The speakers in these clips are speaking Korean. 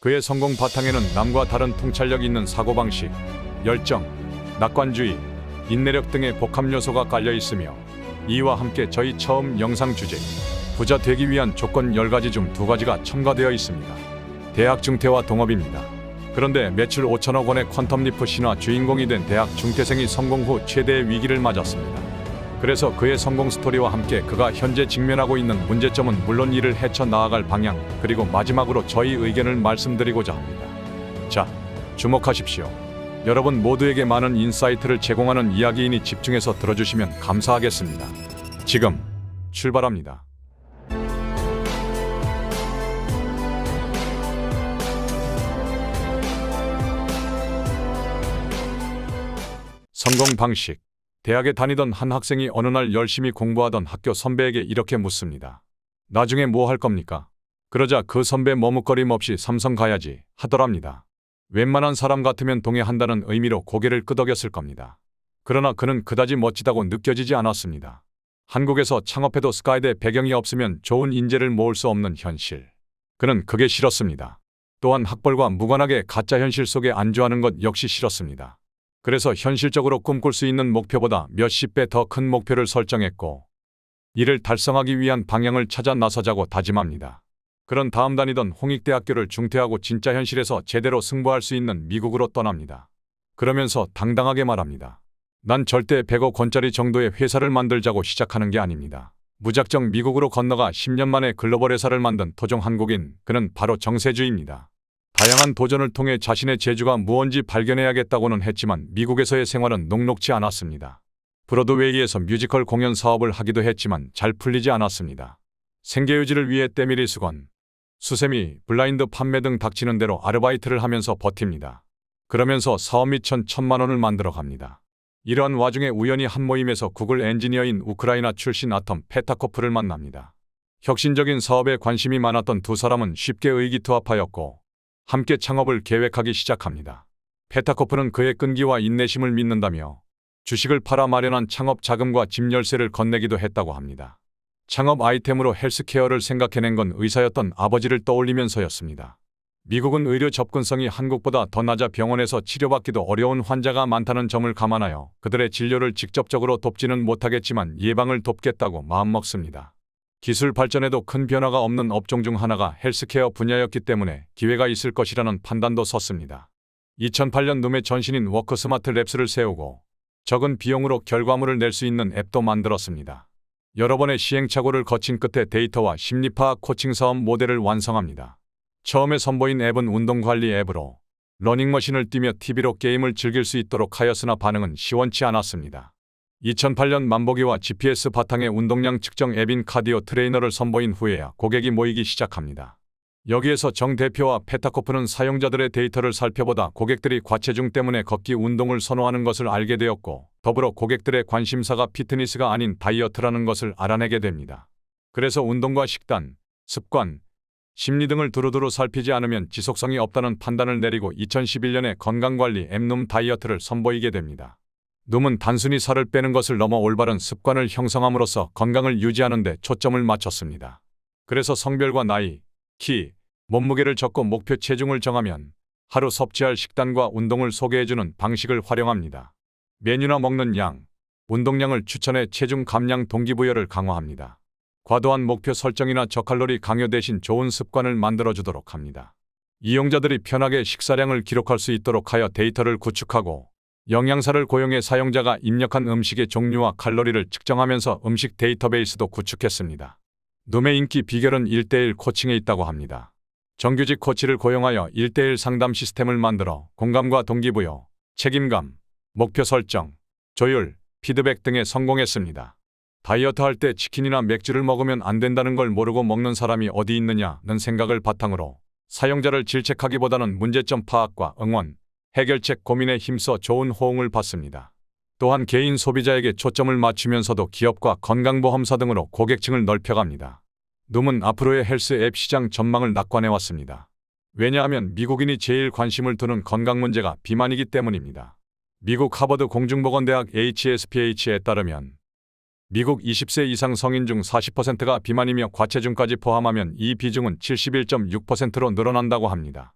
그의 성공 바탕에는 남과 다른 통찰력 있는 사고방식, 열정, 낙관주의, 인내력 등의 복합 요소가 깔려 있으며 이와 함께 저희 처음 영상 주제 부자 되기 위한 조건 10가지 중 2가지가 첨가되어 있습니다. 대학 중퇴와 동업입니다. 그런데 매출 5천억 원의 퀀텀리프 신화 주인공이 된 대학 중퇴생이 성공 후 최대의 위기를 맞았습니다. 그래서 그의 성공 스토리와 함께 그가 현재 직면하고 있는 문제점은 물론 이를 헤쳐나아갈 방향, 그리고 마지막으로 저희 의견을 말씀드리고자 합니다. 자, 주목하십시오. 여러분 모두에게 많은 인사이트를 제공하는 이야기이니 집중해서 들어주시면 감사하겠습니다. 지금 출발합니다. 성공 방식. 대학에 다니던 한 학생이 어느 날 열심히 공부하던 학교 선배에게 이렇게 묻습니다. 나중에 뭐 할 겁니까? 그러자 그 선배 머뭇거림 없이 삼성 가야지 하더랍니다. 웬만한 사람 같으면 동의한다는 의미로 고개를 끄덕였을 겁니다. 그러나 그는 그다지 멋지다고 느껴지지 않았습니다. 한국에서 창업해도 스카이대 배경이 없으면 좋은 인재를 모을 수 없는 현실. 그는 그게 싫었습니다. 또한 학벌과 무관하게 가짜 현실 속에 안주하는 것 역시 싫었습니다. 그래서 현실적으로 꿈꿀 수 있는 목표보다 몇십 배 더 큰 목표를 설정했고 이를 달성하기 위한 방향을 찾아 나서자고 다짐합니다. 그런 다음 다니던 홍익대학교를 중퇴하고 진짜 현실에서 제대로 승부할 수 있는 미국으로 떠납니다. 그러면서 당당하게 말합니다. 난 절대 100억 원짜리 정도의 회사를 만들자고 시작하는 게 아닙니다. 무작정 미국으로 건너가 10년 만에 글로벌 회사를 만든 토종 한국인, 그는 바로 정세주입니다. 다양한 도전을 통해 자신의 재주가 무언지 발견해야겠다고는 했지만 미국에서의 생활은 녹록지 않았습니다. 브로드웨이에서 뮤지컬 공연 사업을 하기도 했지만 잘 풀리지 않았습니다. 생계유지를 위해 때밀이 수건, 수세미, 블라인드 판매 등 닥치는 대로 아르바이트를 하면서 버팁니다. 그러면서 사업 및 1,000만 원을 만들어 갑니다. 이러한 와중에 우연히 한 모임에서 구글 엔지니어인 우크라이나 출신 아텀 페타코프를 만납니다. 혁신적인 사업에 관심이 많았던 두 사람은 쉽게 의기투합하였고 함께 창업을 계획하기 시작합니다. 페타코프는 그의 끈기와 인내심을 믿는다며 주식을 팔아 마련한 창업 자금과 집 열쇠를 건네기도 했다고 합니다. 창업 아이템으로 헬스케어를 생각해낸 건 의사였던 아버지를 떠올리면서였습니다. 미국은 의료 접근성이 한국보다 더 낮아 병원에서 치료받기도 어려운 환자가 많다는 점을 감안하여 그들의 진료를 직접적으로 돕지는 못하겠지만 예방을 돕겠다고 마음먹습니다. 기술 발전에도 큰 변화가 없는 업종 중 하나가 헬스케어 분야였기 때문에 기회가 있을 것이라는 판단도 섰습니다. 2008년 룸의 전신인 워크스마트 랩스를 세우고 적은 비용으로 결과물을 낼 수 있는 앱도 만들었습니다. 여러 번의 시행착오를 거친 끝에 데이터와 심리파악 코칭 사업 모델을 완성합니다. 처음에 선보인 앱은 운동관리 앱으로 러닝머신을 뛰며 TV로 게임을 즐길 수 있도록 하였으나 반응은 시원치 않았습니다. 2008년 만보기와 GPS 바탕의 운동량 측정 앱인 카디오 트레이너를 선보인 후에야 고객이 모이기 시작합니다. 여기에서 정 대표와 페타코프는 사용자들의 데이터를 살펴보다 고객들이 과체중 때문에 걷기 운동을 선호하는 것을 알게 되었고 더불어 고객들의 관심사가 피트니스가 아닌 다이어트라는 것을 알아내게 됩니다. 그래서 운동과 식단, 습관, 심리 등을 두루두루 살피지 않으면 지속성이 없다는 판단을 내리고 2011년에 건강관리 앱 룸 다이어트를 선보이게 됩니다. 룸은 단순히 살을 빼는 것을 넘어 올바른 습관을 형성함으로써 건강을 유지하는 데 초점을 맞췄습니다. 그래서 성별과 나이, 키, 몸무게를 적고 목표 체중을 정하면 하루 섭취할 식단과 운동을 소개해주는 방식을 활용합니다. 메뉴나 먹는 양, 운동량을 추천해 체중 감량 동기부여를 강화합니다. 과도한 목표 설정이나 저칼로리 강요 대신 좋은 습관을 만들어주도록 합니다. 이용자들이 편하게 식사량을 기록할 수 있도록 하여 데이터를 구축하고 영양사를 고용해 사용자가 입력한 음식의 종류와 칼로리를 측정하면서 음식 데이터베이스도 구축했습니다. 룸의 인기 비결은 1:1 코칭에 있다고 합니다. 정규직 코치를 고용하여 1:1 상담 시스템을 만들어 공감과 동기부여, 책임감, 목표 설정, 조율, 피드백 등에 성공했습니다. 다이어트 할 때 치킨이나 맥주를 먹으면 안 된다는 걸 모르고 먹는 사람이 어디 있느냐는 생각을 바탕으로 사용자를 질책하기보다는 문제점 파악과 응원, 해결책 고민에 힘써 좋은 호응을 받습니다. 또한 개인 소비자에게 초점을 맞추면서도 기업과 건강보험사 등으로 고객층을 넓혀갑니다. 룸은 앞으로의 헬스 앱 시장 전망을 낙관해왔습니다. 왜냐하면 미국인이 제일 관심을 두는 건강 문제가 비만이기 때문입니다. 미국 하버드 공중보건대학 HSPH에 따르면 미국 20세 이상 성인 중 40%가 비만이며 과체중까지 포함하면 이 비중은 71.6%로 늘어난다고 합니다.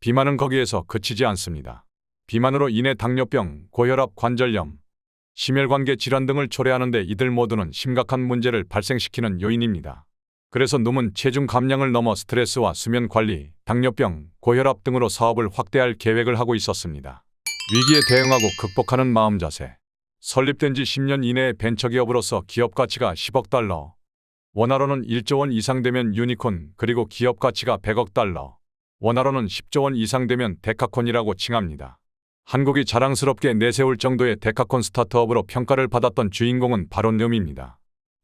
비만은 거기에서 그치지 않습니다. 비만으로 인해 당뇨병, 고혈압, 관절염, 심혈관계 질환 등을 초래하는데 이들 모두는 심각한 문제를 발생시키는 요인입니다. 그래서 눔은 체중 감량을 넘어 스트레스와 수면 관리, 당뇨병, 고혈압 등으로 사업을 확대할 계획을 하고 있었습니다. 위기에 대응하고 극복하는 마음 자세. 설립된 지 10년 이내에 벤처기업으로서 기업 가치가 10억 달러, 원화로는 1조 원 이상 되면 유니콘, 그리고 기업 가치가 100억 달러, 원화로는 10조 원 이상 되면 데카콘이라고 칭합니다. 한국이 자랑스럽게 내세울 정도의 데카콘 스타트업으로 평가를 받았던 주인공은 바로 눔입니다.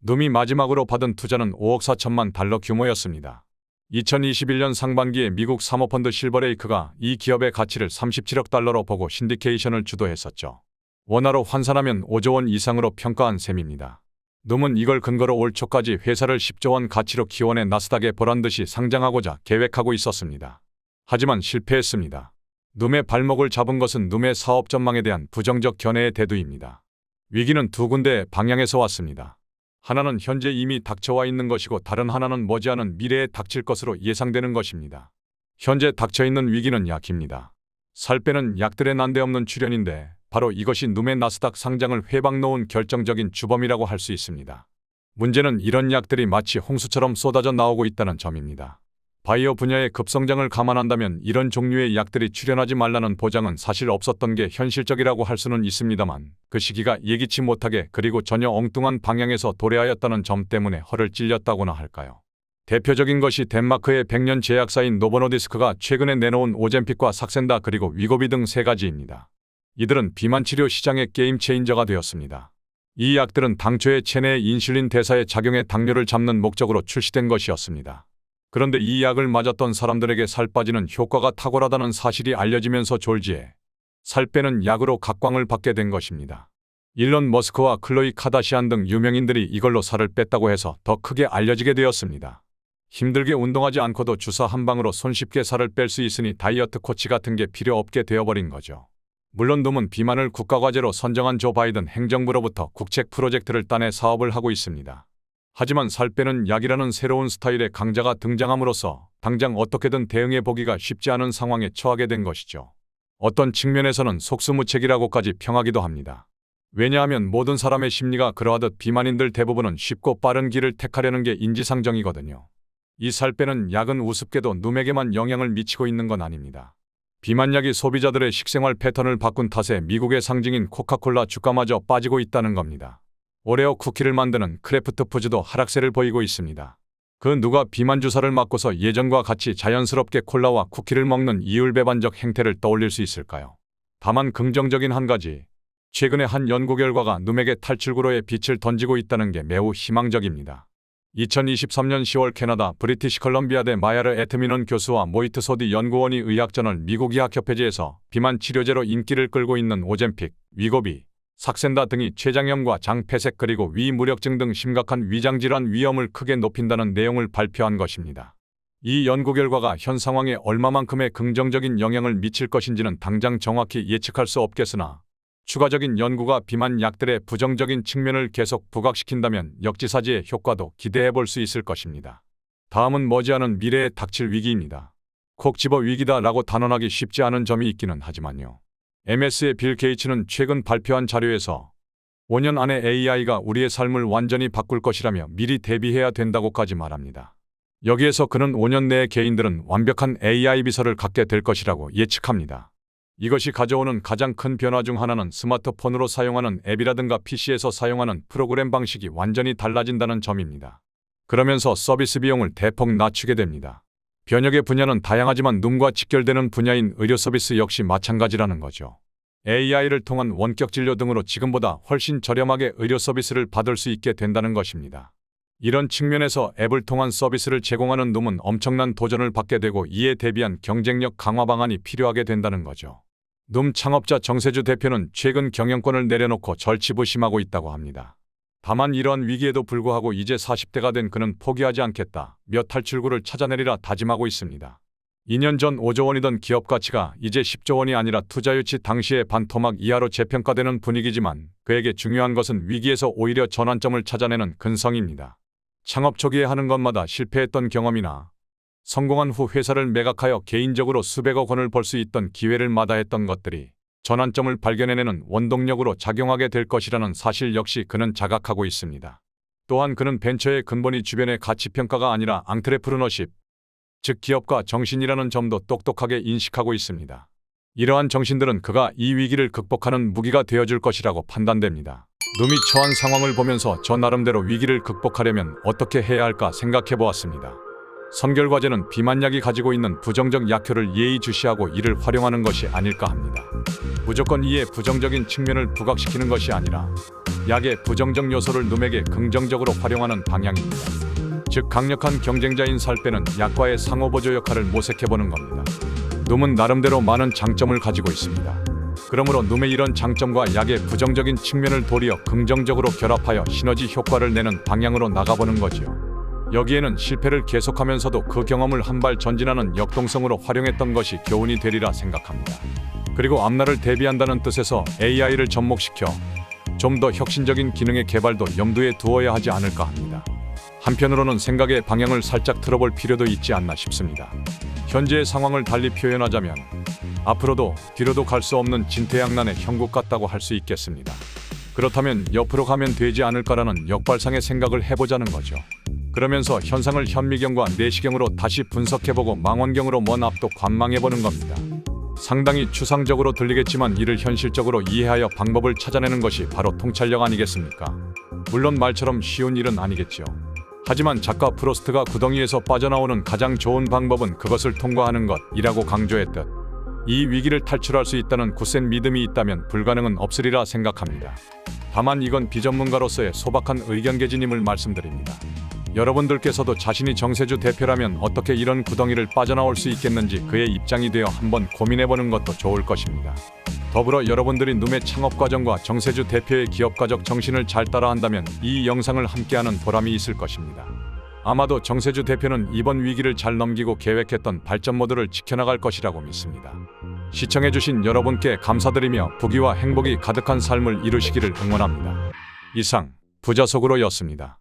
눔이 마지막으로 받은 투자는 5억 4천만 달러 규모였습니다. 2021년 상반기에 미국 사모펀드 실버레이크가 이 기업의 가치를 37억 달러로 보고 신디케이션을 주도했었죠. 원화로 환산하면 5조 원 이상으로 평가한 셈입니다. 눔은 이걸 근거로 올 초까지 회사를 10조 원 가치로 키워내 나스닥에 보란듯이 상장하고자 계획하고 있었습니다. 하지만 실패했습니다. 눔의 발목을 잡은 것은 눔의 사업 전망에 대한 부정적 견해의 대두입니다. 위기는 두 군데의 방향에서 왔습니다. 하나는 현재 이미 닥쳐와 있는 것이고 다른 하나는 머지않은 미래에 닥칠 것으로 예상되는 것입니다. 현재 닥쳐있는 위기는 약입니다. 살 빼는 약들의 난데없는 출현인데 바로 이것이 눔의 나스닥 상장을 회방 놓은 결정적인 주범이라고 할 수 있습니다. 문제는 이런 약들이 마치 홍수처럼 쏟아져 나오고 있다는 점입니다. 바이오 분야의 급성장을 감안한다면 이런 종류의 약들이 출현하지 말라는 보장은 사실 없었던 게 현실적이라고 할 수는 있습니다만 그 시기가 예기치 못하게 그리고 전혀 엉뚱한 방향에서 도래하였다는 점 때문에 허를 찔렸다고나 할까요? 대표적인 것이 덴마크의 100년 제약사인 노보노디스크가 최근에 내놓은 오젬픽과 삭센다 그리고 위고비 등 세 가지입니다. 이들은 비만 치료 시장의 게임 체인저가 되었습니다. 이 약들은 당초에 체내의 인슐린 대사의 작용에 당뇨를 잡는 목적으로 출시된 것이었습니다. 그런데 이 약을 맞았던 사람들에게 살 빠지는 효과가 탁월하다는 사실이 알려지면서 졸지에 살 빼는 약으로 각광을 받게 된 것입니다. 일론 머스크와 클로이 카다시안 등 유명인들이 이걸로 살을 뺐다고 해서 더 크게 알려지게 되었습니다. 힘들게 운동하지 않고도 주사 한 방으로 손쉽게 살을 뺄 수 있으니 다이어트 코치 같은 게 필요 없게 되어버린 거죠. 물론 눔은 비만을 국가과제로 선정한 조 바이든 행정부로부터 국책 프로젝트를 따내 사업을 하고 있습니다. 하지만 살 빼는 약이라는 새로운 스타일의 강자가 등장함으로써 당장 어떻게든 대응해보기가 쉽지 않은 상황에 처하게 된 것이죠. 어떤 측면에서는 속수무책이라고까지 평하기도 합니다. 왜냐하면 모든 사람의 심리가 그러하듯 비만인들 대부분은 쉽고 빠른 길을 택하려는 게 인지상정이거든요. 이 살 빼는 약은 우습게도 눔에게만 영향을 미치고 있는 건 아닙니다. 비만약이 소비자들의 식생활 패턴을 바꾼 탓에 미국의 상징인 코카콜라 주가마저 빠지고 있다는 겁니다. 오레오 쿠키를 만드는 크래프트 푸즈도 하락세를 보이고 있습니다. 그 누가 비만 주사를 맞고서 예전과 같이 자연스럽게 콜라와 쿠키를 먹는 이율배반적 행태를 떠올릴 수 있을까요? 다만 긍정적인 한 가지, 최근에 한 연구 결과가 눔에게 탈출구로의 빛을 던지고 있다는 게 매우 희망적입니다. 2023년 10월 캐나다 브리티시 컬럼비아대 마야르 에트미넌 교수와 모이트 소디 연구원이 의학저널 미국의학협회지에서 비만 치료제로 인기를 끌고 있는 오젬픽, 위고비, 삭센다 등이 췌장염과 장폐색 그리고 위무력증 등 심각한 위장질환 위험을 크게 높인다는 내용을 발표한 것입니다. 이 연구 결과가 현 상황에 얼마만큼의 긍정적인 영향을 미칠 것인지는 당장 정확히 예측할 수 없겠으나 추가적인 연구가 비만 약들의 부정적인 측면을 계속 부각시킨다면 역지사지의 효과도 기대해 볼 수 있을 것입니다. 다음은 머지않은 미래에 닥칠 위기입니다. 콕 집어 위기다라고 단언하기 쉽지 않은 점이 있기는 하지만요. MS의 빌 게이츠는 최근 발표한 자료에서 5년 안에 AI가 우리의 삶을 완전히 바꿀 것이라며 미리 대비해야 된다고까지 말합니다. 여기에서 그는 5년 내에 개인들은 완벽한 AI 비서를 갖게 될 것이라고 예측합니다. 이것이 가져오는 가장 큰 변화 중 하나는 스마트폰으로 사용하는 앱이라든가 PC에서 사용하는 프로그램 방식이 완전히 달라진다는 점입니다. 그러면서 서비스 비용을 대폭 낮추게 됩니다. 변혁의 분야는 다양하지만 눔과 직결되는 분야인 의료 서비스 역시 마찬가지라는 거죠. AI를 통한 원격 진료 등으로 지금보다 훨씬 저렴하게 의료 서비스를 받을 수 있게 된다는 것입니다. 이런 측면에서 앱을 통한 서비스를 제공하는 눔은 엄청난 도전을 받게 되고 이에 대비한 경쟁력 강화 방안이 필요하게 된다는 거죠. 눔 창업자 정세주 대표는 최근 경영권을 내려놓고 절치부심하고 있다고 합니다. 다만 이러한 위기에도 불구하고 이제 40대가 된 그는 포기하지 않겠다, 몇 탈출구를 찾아내리라 다짐하고 있습니다. 2년 전 5조 원이던 기업 가치가 이제 10조 원이 아니라 투자 유치 당시의 반토막 이하로 재평가되는 분위기지만 그에게 중요한 것은 위기에서 오히려 전환점을 찾아내는 근성입니다. 창업 초기에 하는 것마다 실패했던 경험이나 성공한 후 회사를 매각하여 개인적으로 수백억 원을 벌 수 있던 기회를 마다했던 것들이 전환점을 발견해내는 원동력으로 작용하게 될 것이라는 사실 역시 그는 자각하고 있습니다. 또한 그는 벤처의 근본이 주변의 가치평가가 아니라 앙트레프르너십, 즉 기업가 정신이라는 점도 똑똑하게 인식하고 있습니다. 이러한 정신들은 그가 이 위기를 극복하는 무기가 되어줄 것이라고 판단됩니다. 눔이 처한 상황을 보면서 저 나름대로 위기를 극복하려면 어떻게 해야 할까 생각해 보았습니다. 선결과제는 비만약이 가지고 있는 부정적 약효를 예의주시하고 이를 활용하는 것이 아닐까 합니다. 무조건 이의 부정적인 측면을 부각시키는 것이 아니라 약의 부정적 요소를 눔에게 긍정적으로 활용하는 방향입니다. 즉 강력한 경쟁자인 살 빼는 약과의 상호보조 역할을 모색해보는 겁니다. 눔은 나름대로 많은 장점을 가지고 있습니다. 그러므로 눔의 이런 장점과 약의 부정적인 측면을 도리어 긍정적으로 결합하여 시너지 효과를 내는 방향으로 나가보는 거지요. 여기에는 실패를 계속하면서도 그 경험을 한 발 전진하는 역동성으로 활용했던 것이 교훈이 되리라 생각합니다. 그리고 앞날을 대비한다는 뜻에서 AI를 접목시켜 좀 더 혁신적인 기능의 개발도 염두에 두어야 하지 않을까 합니다. 한편으로는 생각의 방향을 살짝 틀어볼 필요도 있지 않나 싶습니다. 현재의 상황을 달리 표현하자면 앞으로도 뒤로도 갈 수 없는 진퇴양난의 형국 같다고 할 수 있겠습니다. 그렇다면 옆으로 가면 되지 않을까라는 역발상의 생각을 해보자는 거죠. 그러면서 현상을 현미경과 내시경으로 다시 분석해보고 망원경으로 먼 앞도 관망해보는 겁니다. 상당히 추상적으로 들리겠지만 이를 현실적으로 이해하여 방법을 찾아내는 것이 바로 통찰력 아니겠습니까? 물론 말처럼 쉬운 일은 아니겠죠. 하지만 작가 프로스트가 구덩이에서 빠져나오는 가장 좋은 방법은 그것을 통과하는 것이라고 강조했듯 이 위기를 탈출할 수 있다는 굳센 믿음이 있다면 불가능은 없으리라 생각합니다. 다만 이건 비전문가로서의 소박한 의견 개진임을 말씀드립니다. 여러분들께서도 자신이 정세주 대표라면 어떻게 이런 구덩이를 빠져나올 수 있겠는지 그의 입장이 되어 한번 고민해보는 것도 좋을 것입니다. 더불어 여러분들이 눔의 창업 과정과 정세주 대표의 기업가적 정신을 잘 따라한다면 이 영상을 함께하는 보람이 있을 것입니다. 아마도 정세주 대표는 이번 위기를 잘 넘기고 계획했던 발전 모드를 지켜나갈 것이라고 믿습니다. 시청해주신 여러분께 감사드리며 부귀와 행복이 가득한 삶을 이루시기를 응원합니다. 이상 부자속으로였습니다.